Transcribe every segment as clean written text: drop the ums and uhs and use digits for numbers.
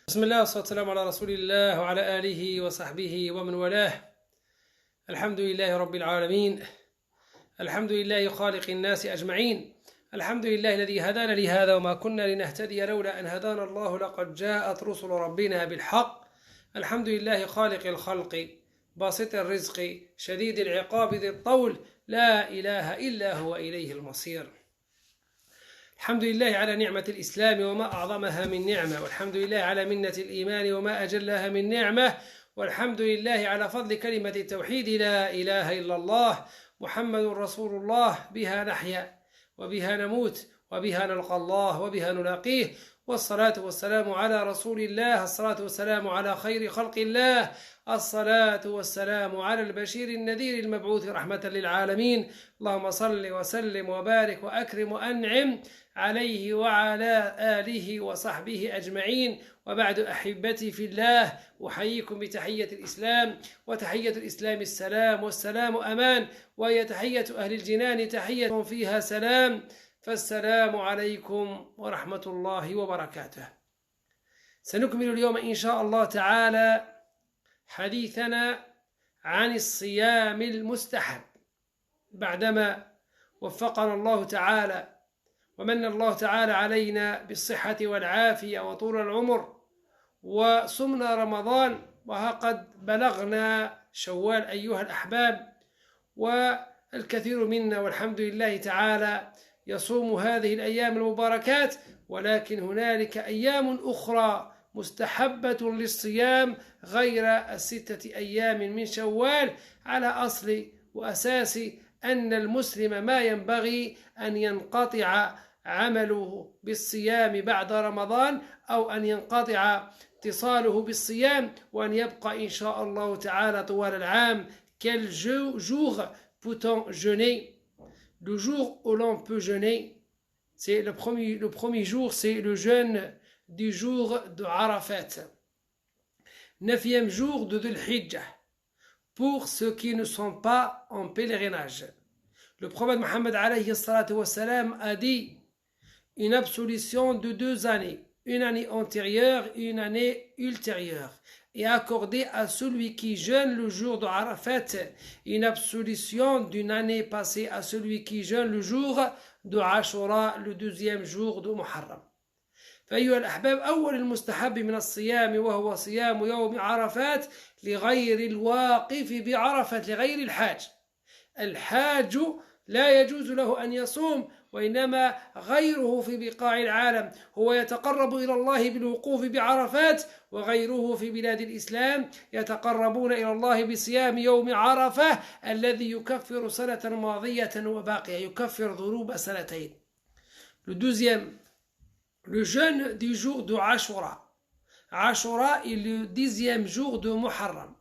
بسم الله والصلاة والسلام على رسول الله وعلى آله وصحبه ومن والاه. الحمد لله رب العالمين، الحمد لله خالق الناس أجمعين، الحمد لله الذي هدانا لهذا وما كنا لنهتدي لولا أن هدانا الله، لقد جاءت رسل ربنا بالحق. الحمد لله خالق الخلق باسط الرزق شديد العقاب ذي الطول، لا إله إلا هو إليه المصير. الحمد لله على نعمة الإسلام وما أعظمها من نعمة، والحمد لله على منة الإيمان وما أجلها من نعمة، والحمد لله على فضل كلمة التوحيد لا إله إلا الله محمد رسول الله. بها نحيا وبها نموت وبها نلقى الله وبها نلاقيه، والصلاة والسلام على رسول الله، الصلاة والسلام على خير خلق الله، الصلاة والسلام على البشير النذير المبعوث رحمة للعالمين. اللهم صل وسلم وبارك وأكرم وأنعم عليه وعلى آله وصحبه أجمعين. وبعد أحبتي في الله، أحييكم بتحية الإسلام، وتحية الإسلام السلام، والسلام أمان، وهي تحية أهل الجنان تحية فيها سلام. فالسلام عليكم ورحمة الله وبركاته. سنكمل اليوم إن شاء الله تعالى حديثنا عن الصيام المستحب، بعدما وفقنا الله تعالى ومن الله تعالى علينا بالصحة والعافية وطول العمر، وصمنا رمضان، وقد بلغنا شوال أيها الأحباب، والكثير منا والحمد لله تعالى يصوم هذه الأيام المباركات، ولكن هنالك أيام أخرى مستحبة للصيام غير الستة أيام من شوال، على أصل وأساس أن المسلم ما ينبغي أن ينقطع عمله بالصيام بعد رمضان، أو أن ينقطع اتصاله بالصيام، وأن يبقى إن شاء الله تعالى طوال العام. Quel jour peut-on jeûner? Le jour où l'on peut jeûner, c'est le premier jour, c'est le jeûne du jour de Arafat, 9e jour de Dhul Hijjah, pour ceux qui ne sont pas en pèlerinage. Le prophète Mohammed alayhi salatu wassalam a dit une absolution de 2 années, une année antérieure et une année ultérieure, est accordée à celui qui jeûne le jour de Arafat, une absolution d'une année passée à celui qui jeûne le jour de Ashura, le 2e jour de Muharram. فأيها الأحباب، أول المستحب من الصيام وهو صيام يوم عرفات لغير الواقف بعرفة، لغير الحاج. الحاج لا يجوز له أن يصوم، وإنما غيره في بقاع العالم هو يتقرب إلى الله بالوقوف بعرفات، وغيره في بلاد الإسلام يتقربون إلى الله بصيام يوم عرفة الذي يكفر سنة ماضية وباقية، يكفر ذنوب سنتين. Le deuxième, le jeûne du jour de Ashura. Ashura est le 10e jour de Muharram.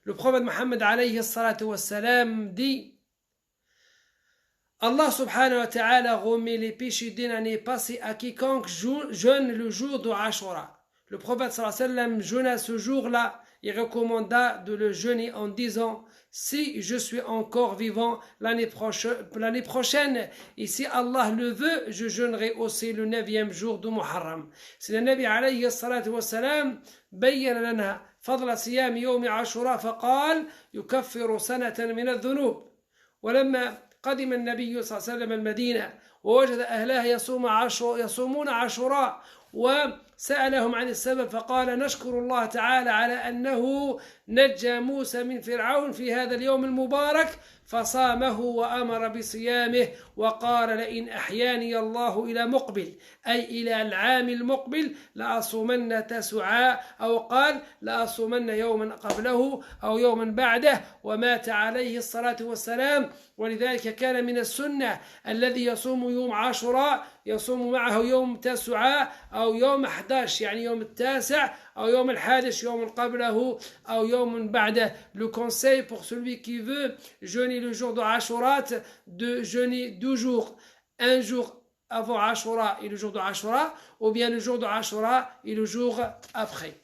Le prophète Mohammed alayhi salatu wassalam dit: Allah subhanahu wa ta'ala remet les péchés d'une année passée à quiconque jeûne le jour de Ashura. Le prophète sallallahu alayhi wa sallam jeûna ce jour-là. Il recommanda de le jeûner en disant: si je suis encore vivant l'année prochaine, et si Allah le veut, je jeûnerai aussi le 9e jour de Muharram. C'est le Nabi alayhi salatu wassalam بين لنا فضل صيام يوم عاشوراء فقال: يكفر سنة من الذنوب. ولما قدم النبي صلى الله عليه وسلم المدينة ووجد أهلها يصومون عاشوراء، وسألهم عن السبب، فقال: نشكر الله تعالى على أنه نجى موسى من فرعون في هذا اليوم المبارك، فصامه وأمر بصيامه، وقال: لئن أحياني الله إلى مقبل، أي إلى العام المقبل، لأصومن تسعاء، أو قال: لأصومن يوما قبله أو يوما بعده. ومات عليه الصلاة والسلام. ولذلك كان من السنة الذي يصوم يوم عاشوراء يصوم معه يوم تسعاء أو يوم 11، يعني يوم 9 أو يوم 11 يوم قبله أو يوم بعده. Le conseil pour celui qui veut jeûner le jour de Ashura, de jeûner 2 jours, un jour avant Ashura et le jour de Ashura, ou bien le jour de Ashura et le jour après.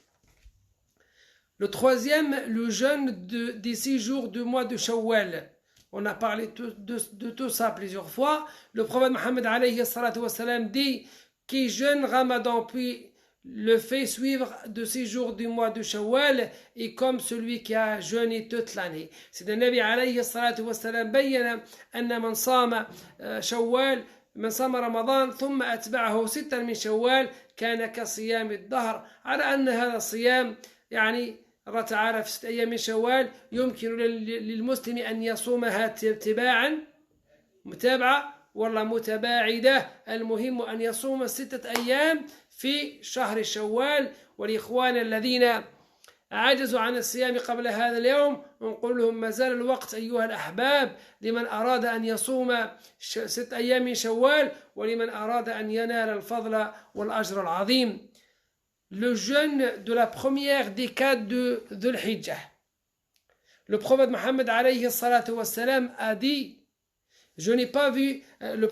Le troisième, le jeûne des 6 jours du mois de Shawwal. On a parlé de tout ça plusieurs fois. Le prophète Mohammed alayhi salatu wassalam dit: qui jeûne Ramadan puis le fait suivre de ces jours du mois de Shawwal est comme celui qui a jeûné toute l'année. C'est النبي عليه الصلاة والسلام بين أن من صام شوال من صام رمضان ثم أتبعه 6 من شوال كان كصيام الدهر، على أن هذا الصيام يعني الله تعالى في 6 أيام من شوال يمكن للمسلم أن يصومها تباعا متابعة ولا متباعدة، المهم أن يصوم 6 أيام في شهر شوال. والإخوان الذين عجزوا عن الصيام قبل هذا اليوم نقول لهم ما زال الوقت أيها الأحباب لمن أراد أن يصوم 6 أيام من شوال ولمن أراد أن ينال الفضل والأجر العظيم. Le jeûne de la première décade de Dhul Hijjah. Le prophète Mohammed alayhi salatu wassalam a dit, je n'ai pas vu, le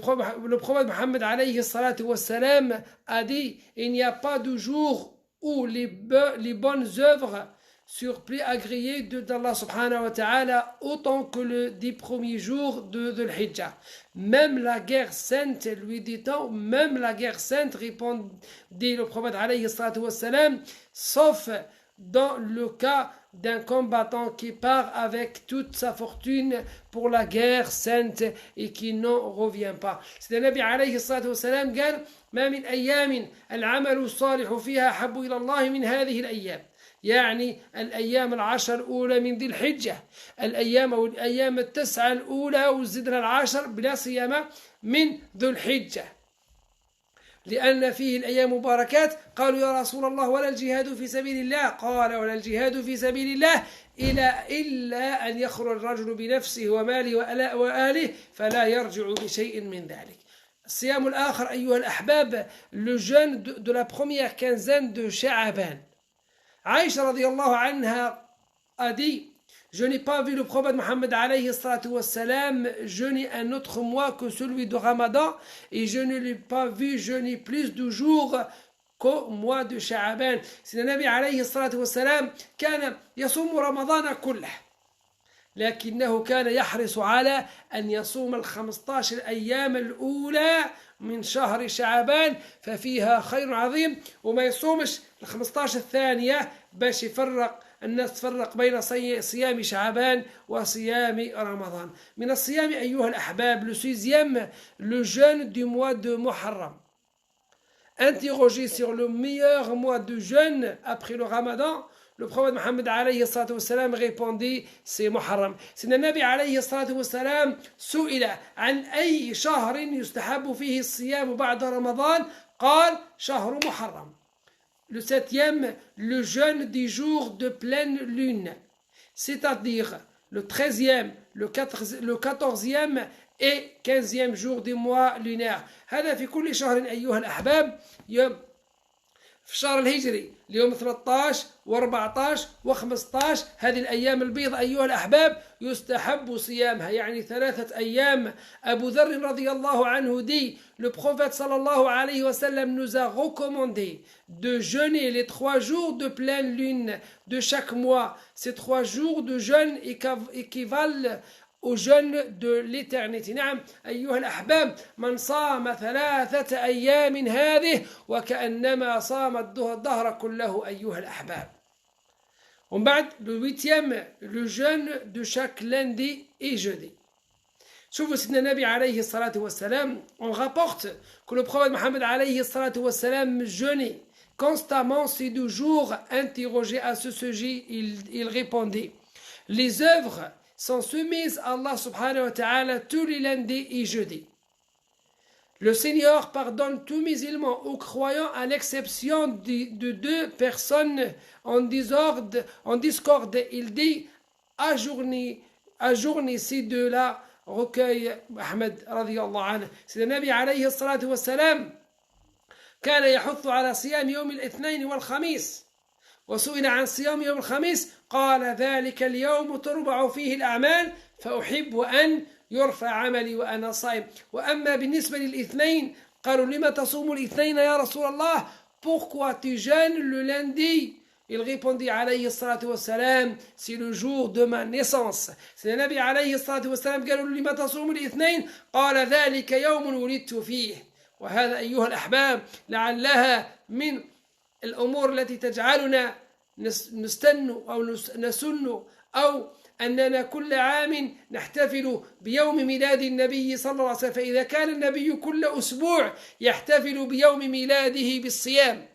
prophète Mohammed alayhi salatu wassalam a dit, il n'y a pas de jour où les bonnes œuvres sur plus agréées d'Allah subhanahu wa ta'ala autant que le 10 premiers jours de Dhul Hijjah. Même la guerre sainte, lui dit-on, même la guerre sainte, répondit le prophète alayhi salatu wassalam, sauf dans le cas d'un combattant qui part avec toute sa fortune pour la guerre sainte et qui n'en revient pas. C'est le Nabi alayhi salatu wassalam قال ما من أيام العمل الصالح فيها أحب إلى الله من هذه الأيام، يعني الأيام 10 الأولى من ذي الحجة، الأيام أو الأيام 9 الأولى وزدنا 10 بلا صيام من ذو الحجة، لأن فيه الأيام مباركات. قالوا يا رسول الله ولا الجهاد في سبيل الله؟ قال ولا الجهاد في سبيل الله إلا أن يخرج الرجل بنفسه وماله وآله فلا يرجع بشيء من ذلك. الصيام الآخر أيها الأحباب le jeûne de la première quinzaine de Sha'aban. Aïcha radiallahu anha a dit, je n'ai pas vu le prophète Mohammed alayhi salatu wassalam jeûner un autre mois que celui de Ramadan et je ne l'ai pas vu jeûner plus de jours qu'au mois de Sha'aban. C'est le Nabi alayhi salatu wassalam كان يصوم رمضان كله لكنه كان يحرص على أن يصوم 15 أيام الأولى من شهر شعبان ففيها خير عظيم، وما يصومش 15 الثانية باش يفرق الناس تفرق بين صيام شعبان وصيام رمضان. من الصيام أيها الأحباب le 6e, le jeûne du mois de Muharram. Interrogé sur le meilleur mois de jeûne après le Ramadan, le prophète Mohammed alayhi salatu wassalam répondit c'est Muharram. C'est le Nabi alayhi salatu wassalam سئل عن أي شهر يستحب فيه الصيام بعد رمضان قال شهر محرم. Le 7e, le jeûne des jours de pleine lune, c'est-à-dire le 13e, le 14e et 15e jour du mois lunaire. هذا في كل شهر أيها الأحباب. في الشهر الهجري اليوم 13 و14 و15 هذه الأيام البيض أيها الأحباب يستحب صيامها، يعني 3 أيام. أبو ذر رضي الله عنه dit, le prophète sallallahu alayhi wa sallam nous a recommandé de jeûner les 3 jours de pleine lune de chaque mois. Ces 3 jours de jeûne équivalent au jeûne de l'éternité. نعم أيها الأحباب من صام 3 أيام هذه وكأنما صام الدهر كله أيها الأحباب. ومن بعد le 8e, le jeûne de chaque lundi et jeudi. شوفوا سيدنا النبي عليه الصلاة والسلام, on rapporte que le prophète Mohammed alayhi الصلاة والسلام jeûnait constamment ces 2 jours. Interrogé à ce sujet, il répondait, les œuvres sont soumises à Allah subhanahu wa ta'ala tous les lundis et jeudis. Le Seigneur pardonne tous musulmans ou croyants à l'exception de 2 personnes en discorde. Il dit ajournez ces 2-là, recueille Ahmed radiyallahu anhu. C'est le Nabi alayhi salatu wassalam كان يحث على صيام يوم الاثنين والخميس وسئل عن صيام يوم الخميس قال ذلك اليوم تربع فيه الأعمال فأحب أن يرفع عملي وأنا صائم. وأما بالنسبة للاثنين قالوا لما تصوم الاثنين يا رسول الله؟ Pourquoi tu jeûnes le lundi? Il répondit alayhi salatu wassalam, c'est le jour de ma naissance. C'est le Nabi alayhi salatu wassalam قالوا لما تصوم الاثنين قال ذلك يوم ولدت فيه. وهذا أيها الأحباب لعلها من الأمور التي تجعلنا نستن أو نسن أو أننا كل عام نحتفل بيوم ميلاد النبي صلى الله عليه وسلم. فإذا كان النبي كل أسبوع يحتفل بيوم ميلاده بالصيام.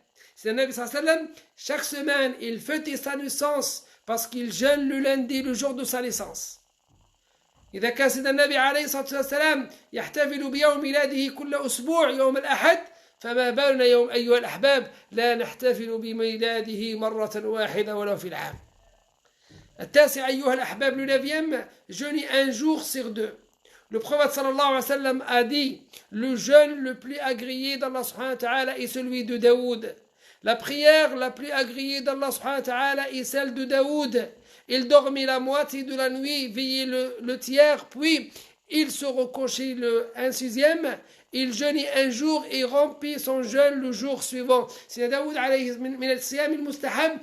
النبي صلى الله عليه وسلم chaque semaine il fête sa naissance parce qu'il jeûne le lundi le jour de sa naissance. إذا كان سيدنا النبي عليه الصلاة والسلام يحتفل بيوم ميلاده كل أسبوع يوم الأحد، فما بالنا يوم أيها الأحباب لا نحتفل بميلاده مرة واحدة ولو في العام. التاسع أيها الأحباب، le neuvième, jeûner un jour sur deux. Le prophète sallallahu alayhi wa sallam a dit, le jeûne le plus agréé d'Allah subhanahu wa ta'ala est celui de Daoud. La prière la plus agréée d'Allah subhanahu wa ta'ala est celle de Daoud. Il dormit la moitié de la nuit, veillait le tiers, puis il se recouchait un sixième. Il jeûnait un jour et rompit son jeûne le jour suivant. سيدنا داود عليه من الصيام المستحب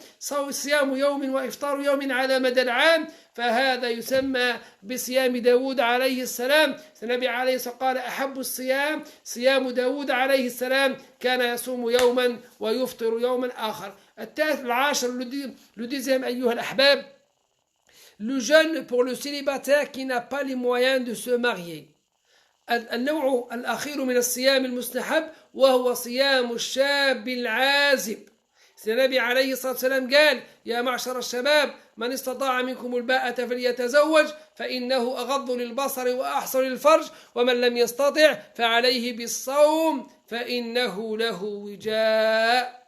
صيام يوم وإفطار يوم على مدى العام، فهذا يسمى بصيام داود عليه السلام. النبي عليه الصلاة والسلام قال أحب الصيام صيام داود عليه السلام، كان يصوم يوما ويفطر يوما آخر. العاشر le dixième أيها الأحباب، le jeûne pour le célibataire qui n'a pas les moyens de se marier. النوع الأخير من الصيام المستحب وهو صيام الشاب العازب. النبي عليه الصلاة والسلام قال يا معشر الشباب من استطاع منكم الباءة فليتزوج فإنه أغض للبصر وأحصن للفرج ومن لم يستطع فعليه بالصوم فإنه له وجاء.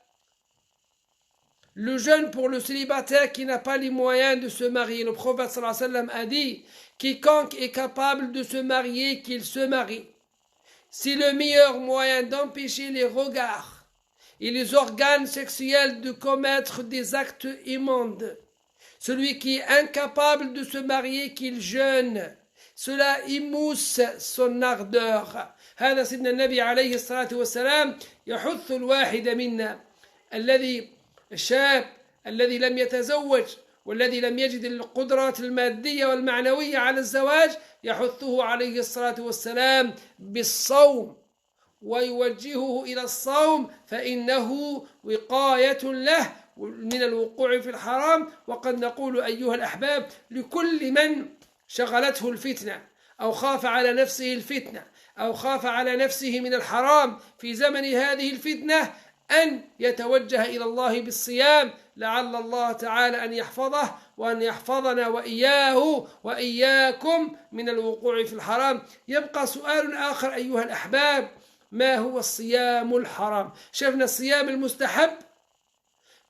Le jeûne pour le célibataire qui n'a pas les moyens de se marier. Le prophète sallallahu alayhi wa sallam a dit quiconque est capable de se marier, qu'il se marie. C'est le meilleur moyen d'empêcher les regards et les organes sexuels de commettre des actes immondes. Celui qui est incapable de se marier, qu'il jeûne. Cela émousse son ardeur. هذا سيدنا النبي عليه الصلاة والسلام يحث الواحد منا الشاب الذي لم يتزوج والذي لم يجد القدرات المادية والمعنوية على الزواج، يحثه عليه الصلاة والسلام بالصوم ويوجهه إلى الصوم فإنه وقاية له من الوقوع في الحرام. وقد نقول أيها الأحباب لكل من شغلته الفتنة أو خاف على نفسه الفتنة أو خاف على نفسه من الحرام في زمن هذه الفتنة أن يتوجه إلى الله بالصيام، لعل الله تعالى أن يحفظه وأن يحفظنا وإياه وإياكم من الوقوع في الحرام. يبقى سؤال آخر أيها الأحباب، ما هو الصيام الحرام؟ شفنا الصيام المستحب،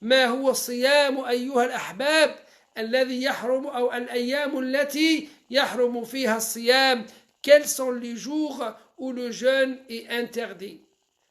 ما هو الصيام أيها الأحباب الذي يحرم أو الأيام التي يحرم فيها الصيام؟ Quels sont les jours où le jeûne est interdit؟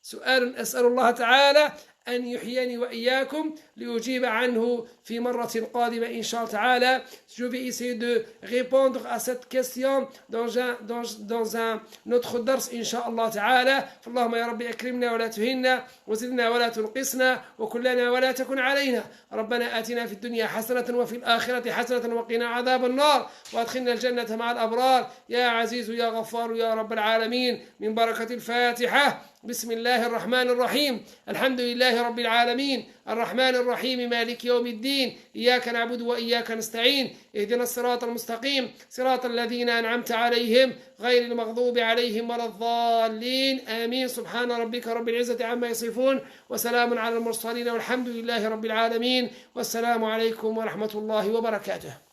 سؤال أسأل الله تعالى أن يحييني وإياكم ليجيب عنه في مرة قادمة إن شاء الله تعالى. Je vais essayer de répondre à cette question dans un autre dars إن شاء الله تعالى. فاللهم يا رب أكرمنا ولا تهنا وزدنا ولا تنقصنا وكلنا ولا تكن علينا. ربنا آتنا في الدنيا حسنة وفي الآخرة حسنة وقنا عذاب النار وأدخلنا الجنة مع الأبرار يا عزيز يا غفار يا رب العالمين. من بركة الفاتحة. بسم الله الرحمن الرحيم. الحمد لله رب العالمين الرحمن الرحيم مالك يوم الدين إياك نعبد وإياك نستعين اهدنا الصراط المستقيم صراط الذين أنعمت عليهم غير المغضوب عليهم ولا الضالين آمين. سبحان ربك رب العزة عما يصفون وسلام على المرسلين والحمد لله رب العالمين والسلام عليكم ورحمة الله وبركاته.